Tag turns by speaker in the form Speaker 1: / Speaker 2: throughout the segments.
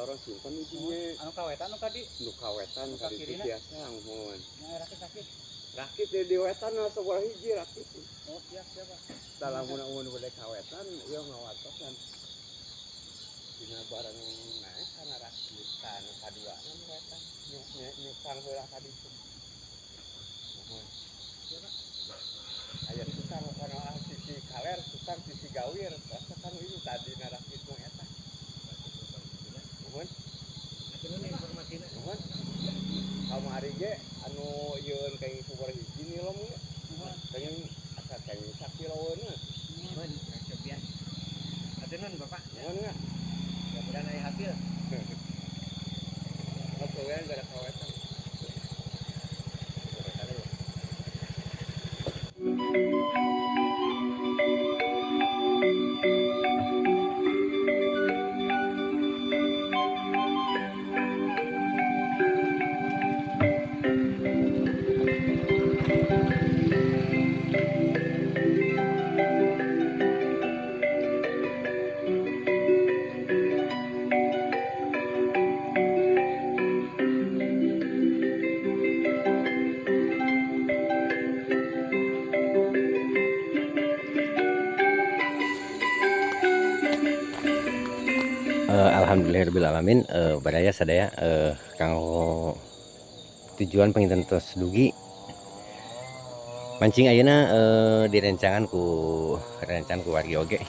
Speaker 1: orang simpan ibunya.
Speaker 2: Anu kawetan nu kadi.
Speaker 1: Nu kawetan kali itu biasa mohon.
Speaker 2: Yang rakit.
Speaker 1: Rakit di wetan sebuah hiji rakit.
Speaker 2: Oh, siap.
Speaker 1: Salah mun bade kawetan ieu ngawatosan. Dina bareng naik kana rakit kana kaduana nu wetan. Nyukang heula ka ditu. Mohon. Aya tukang kana sisi kaler, tukang sisi gawir, kan ini tadi na rakit nu eta. Mohon.
Speaker 2: Atuh nu informasina.
Speaker 1: Mohon. Kamari ge anu yeun kayak super hiji nilom ge. Kayak asa kayak sakiloeun.
Speaker 2: Mohon, cobian. Atuh nun Bapak.
Speaker 1: Mohon enggak?
Speaker 2: Mudah-mudahan aya hasil.
Speaker 1: Apa ya enggak ada kawetan. Alhamdulillahirrahmanirrahim. Badaya sadaya kanggo tujuan penginten tos dugi mancing ayeuna direncangan ku wargi oge.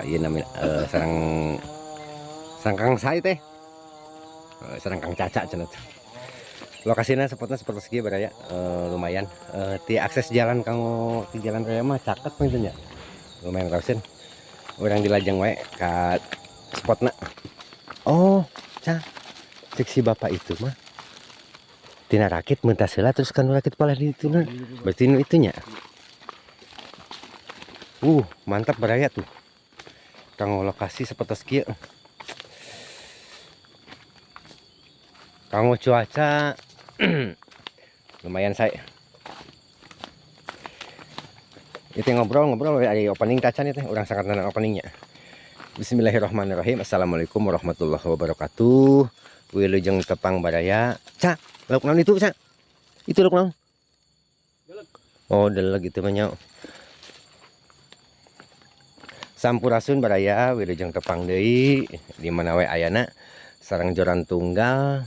Speaker 1: Ayeuna sareng Kang Sai teh. Sareng Kang Caca cenah. Lokasina spotna seperti segi badaya lumayan. Ti akses jalan kanggo ti jalan raya mah caket penginten nya. Lumayan rausen. Urang dilajeng wae ka spotna. Oh, cek si bapak itu mah tina rakit mentas heula terus kan rakit pala di itu nah. Berarti nu itunya. Mantap beraya tuh. Kanggo lokasi seperti kieu. Kanggo cuaca lumayan saya. Itu ngobrol dari opening tacan itu urang sangat nana openingnya. Bismillahirrahmanirrahim. Assalamualaikum warahmatullahi wabarakatuh. Wilujeng tepang badaya. Lauk naon itu, Itu lauk naon?
Speaker 2: Deleg.
Speaker 1: Oh, deleg gitu mah nya. Sampurasun badaya wilujeng tepang deui di mana we ayana sareng joran tunggal.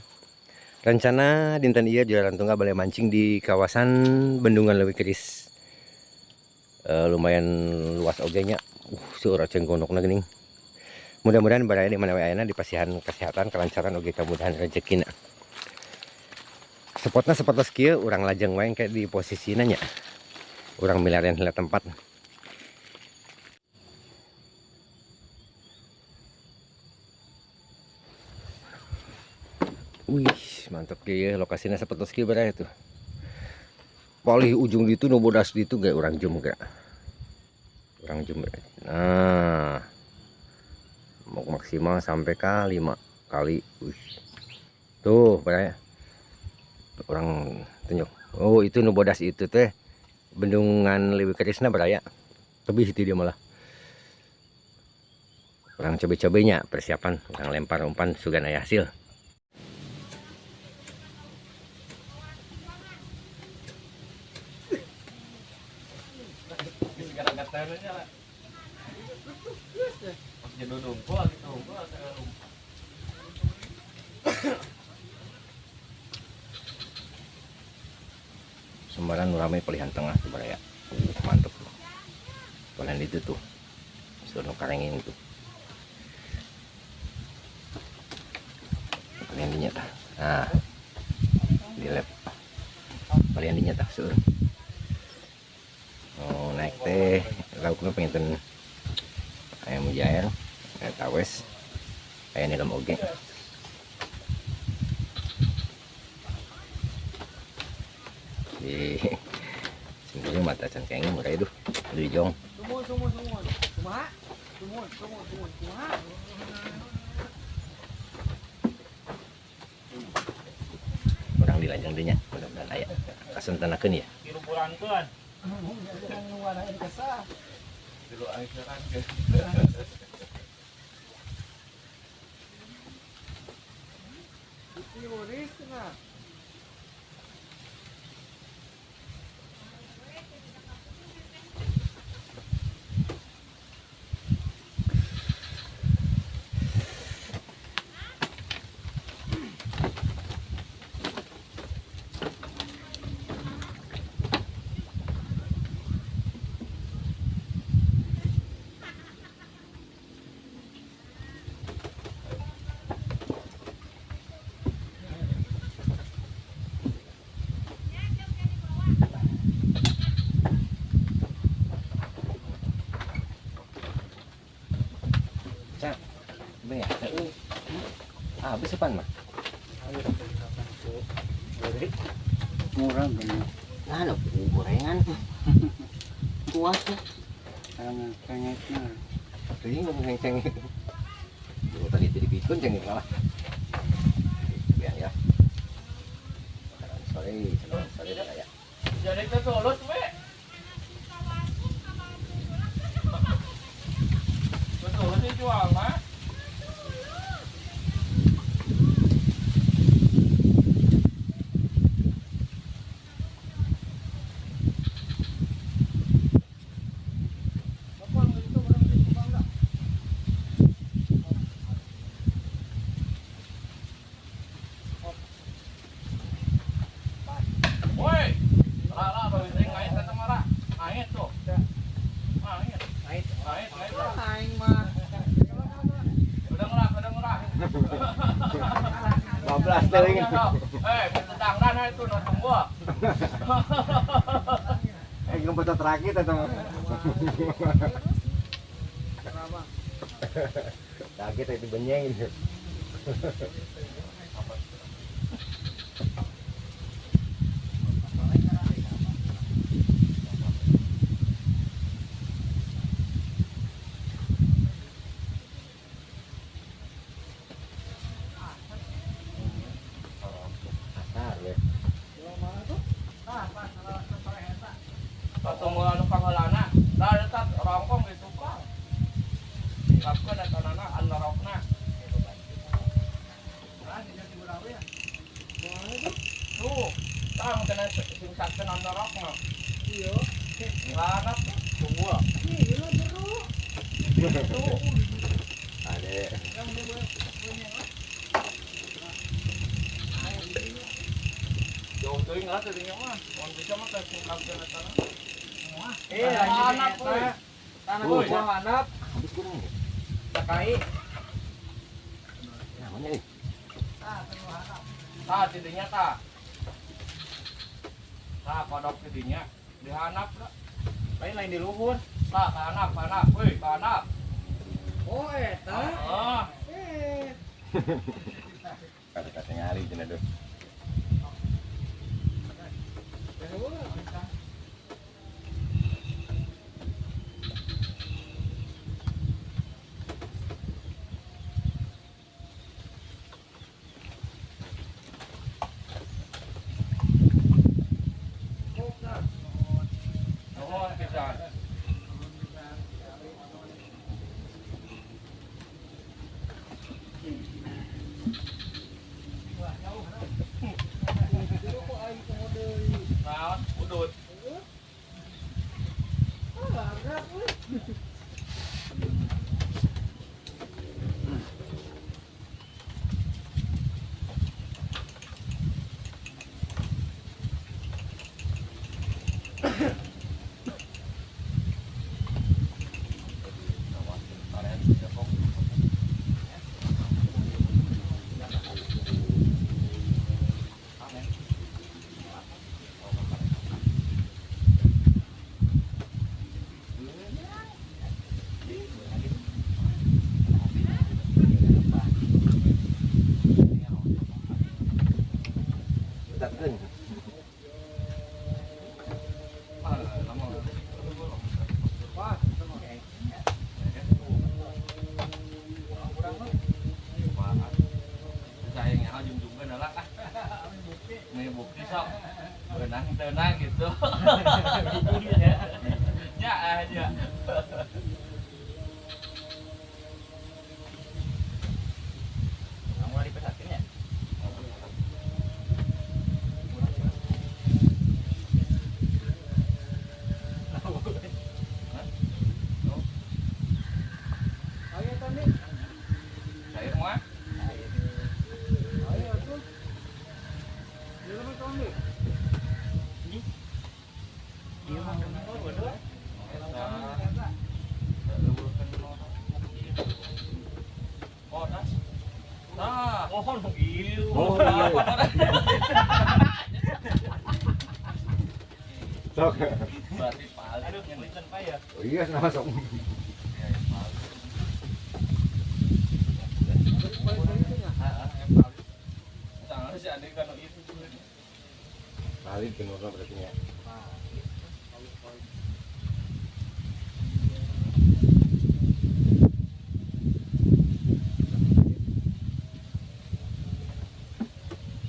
Speaker 1: Rencana dinten ieu joran tunggal bale mancing di kawasan Bendungan Leuwi Keris. Lumayan luas oge nya. Seueur cengkonokna geuning. Mudah-mudahan badaya di mana ayana dipasihan kesehatan, kelancaran oge kemudahan rezekina. Spotna seperti kieu urang lajeng wae kayak di posisina nya. Urang milarian heula tempat. Wih, mantap kieu lokasina seperti kieu badaya tuh. Paling ujung ditu nu bodas ditu ge urang jum ge. Urang jum. Nah, mau maksimal sampai ke 5 kali. Tuh badaya orang tunjuk. Oh, itu nu bodas itu teh Bendungan Leuwi Kerisna badaya tebih itu dia malah. Orang coba-cobanya persiapan orang lempar umpan sugan aya hasil. Sembaran ramai pilihan tengah tuh badaya. Mantep tuh. Pilihan itu tuh. Suruh karengin tuh. Pilihan dinyata. Nah. Di lab. Pilihan dinyata suruh. Oh, naik teh. Lauknya pengen ayam mujair, tawes, ayam nilam oge. Di sini mata cangkengnya mulai itu di jong. Kurang dilajang dinya, mudah-mudahan aya kasentanakeun ya.
Speaker 2: Dirupurankeun.
Speaker 1: Habis sepan mah.
Speaker 2: Murah bener.
Speaker 1: Nah, gorengan. Kuat tuh.
Speaker 2: Cengeknya.
Speaker 1: Tadi ngomong cengek. Dulu tadi jadi pikun cengek malah. Biar ya. Sorry dah ya.
Speaker 2: Jadi kita tulus we. Betul sih jual mah.
Speaker 1: Bablas teuing.
Speaker 2: Tentang dan itu nonton gua.
Speaker 1: Ngempet terakhir eta mah. Kaget itu benyeng ini.
Speaker 2: Tunggu anu pangheulana, da eta rongkong di tukang. Kapkeun eta nana anu rokna. Tuh, tang kena singkatkeun anu rokna. Iya. Lanap semua. Iya, jeruk. Tuh.
Speaker 1: Ade.
Speaker 2: Jauh teuing lah tadinya mah. Mun bisa mah teh singkatkeun eta na.
Speaker 3: Anak kuy. Tanah kuy anak.
Speaker 1: Habis kurang ya.
Speaker 3: Sakai.
Speaker 1: Nah, mana ini?
Speaker 2: Tah tidinya tah. Tah kodok tidinya dihanap lah.
Speaker 3: Lain di luhur.
Speaker 2: Tah hanap, weuy, hanap.
Speaker 3: Oh eta.
Speaker 2: Heeh.
Speaker 1: Kata-kata ngali cenah tuh.
Speaker 2: Nuhun pisan. Naon? Udut.
Speaker 1: Tatkeun.
Speaker 2: Sayangnya ujung-ujungnya adalah nih bukti sok benang gitu. Ya aja.
Speaker 3: Kamu lagi pesakin ya?
Speaker 2: Mohon ieu.
Speaker 1: Oh, iya. Sok.
Speaker 2: Berarti paling.
Speaker 3: Aduh, ngelitan pa ya.
Speaker 1: Oh iya, nama sok.
Speaker 2: Jangan sih ada kan itu.
Speaker 1: Paling kenapa berarti ya?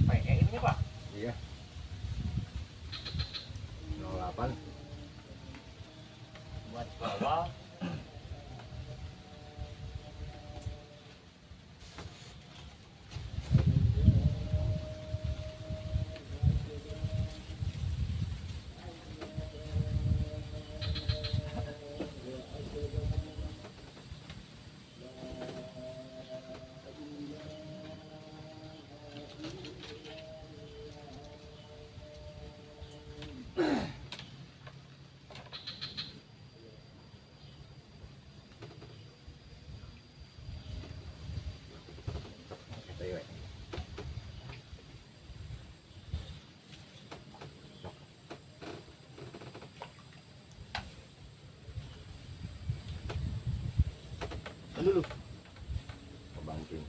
Speaker 3: Kayak ini Pak.
Speaker 1: Iya. 08.
Speaker 3: Buat bawah.
Speaker 1: Kata ieu. Dulu. Kebanting.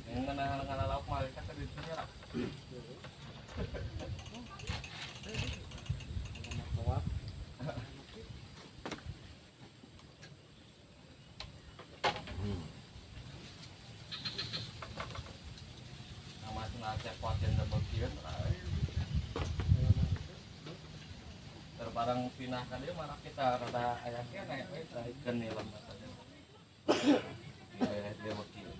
Speaker 2: Yang mana lauk mah kata di sini lah. Nama sengaja kuatin double kieu. Terbarang pinah ka dieu mana kita rada aya kene we ikan nilam saja. Dia bekieu.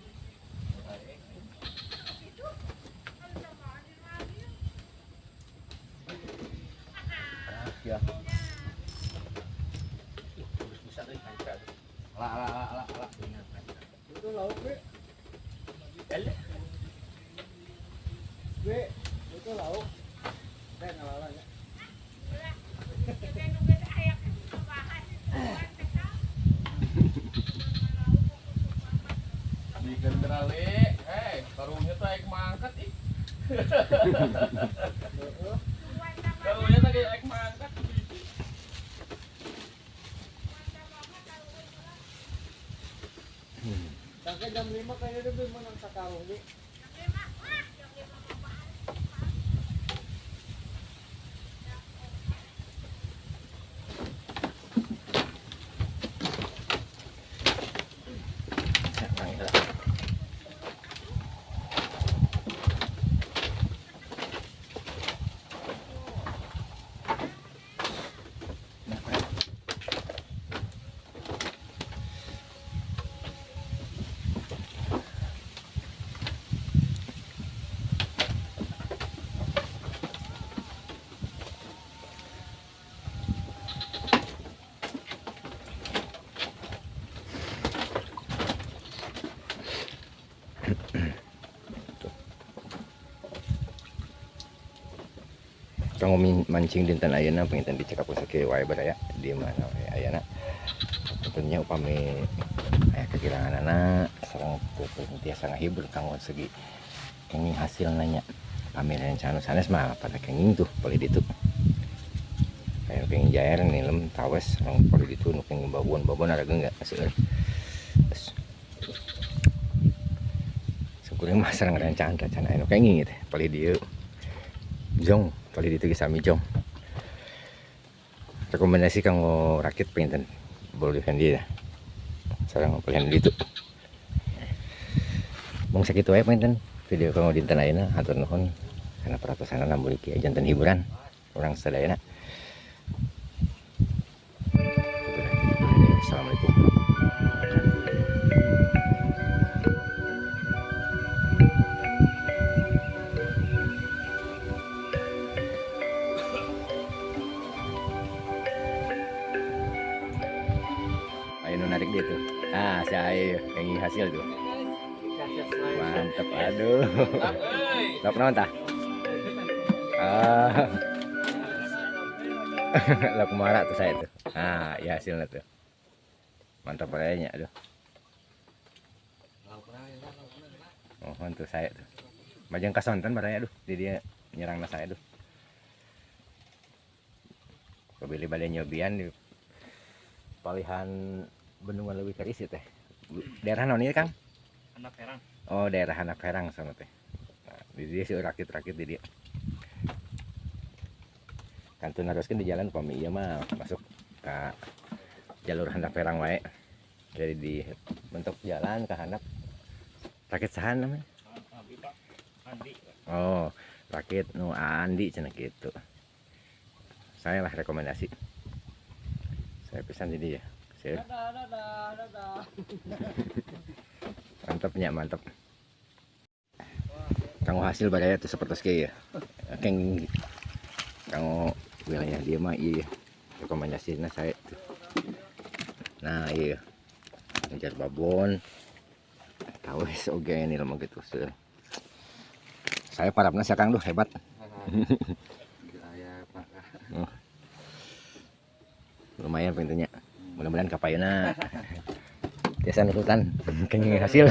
Speaker 1: Ya.
Speaker 3: Bisa euy kanca.
Speaker 2: Lah.
Speaker 3: Itu lauk we.
Speaker 2: Ele.
Speaker 3: We, itu lauk. Teh ngalalanya.
Speaker 2: Bikin berali, karunya tuh aik mangkat ih. Karunya tuh aik mangkat.
Speaker 3: Sampai jam 5 kayaknya dia belum menang sakarung nih.
Speaker 1: Kang mancing dinten ayeuna penginten dicekap sakit wae baraya di mana wae ayeuna. Tentunya upami aya kegirangan anak sareng tiasa ngahibur kanggo segi kenging hasil nanya. Pami rencana sanes mah pada kenging tuh pali ditu. Kayak kenging jair nilem tawes sareng pali ditu nu kenging babon ada enggak aseueun. Syukuring mah sareng rencana anu kenging teh pali dieu. Jong kali itu sami jong rekomendasi kanggo rakit penginten boleh dia sareng pengen itu mung sakitu wae penginten video kanggo dinten ayeuna hatur nuhun kana peratosan namburi kieu janten hiburan urang sadayana Assalamualaikum. Ayo narik dia tuh. Ah, si Ayo yang hasil tuh. Mantap, aduh. Lop naon tah? Ah. Lop mara tuh saya tuh. Ah, ya hasilnya tuh. Mantap kayaknya aduh. Oh, untuk saya tuh. Majang kasonten baraya aduh, dia nyerang saya aduh. Kebeli balai nyobian di palihan bendungan lebih keris ya teh. Daerah non ini Kang?
Speaker 2: Anak perang.
Speaker 1: Oh, daerah Anak Perang sana teh. Nah, di dia sih rakit-rakit di dia. Kantun haruskan di jalan pami ieu mah masuk ke jalur Handap Perang wae. Jadi di bentuk jalan ke handap. Rakit sahan namanya?
Speaker 2: Andi.
Speaker 1: Oh, rakit nu Andi cenah gitu. Saya lah rekomendasi. Saya pesan di dia. Saya mantapnya mantap. Kang hasil badaya itu seperti sekali ya. Kang wilayah dia mah iya rekomendasinya saya tuh. Nah iya ngejar babon tahu oke ini lama gitu saya parapna sih Kang tuh hebat. Oh, lumayan pintunya mudah-mudahan kapayana biasa nurutan kenging hasil.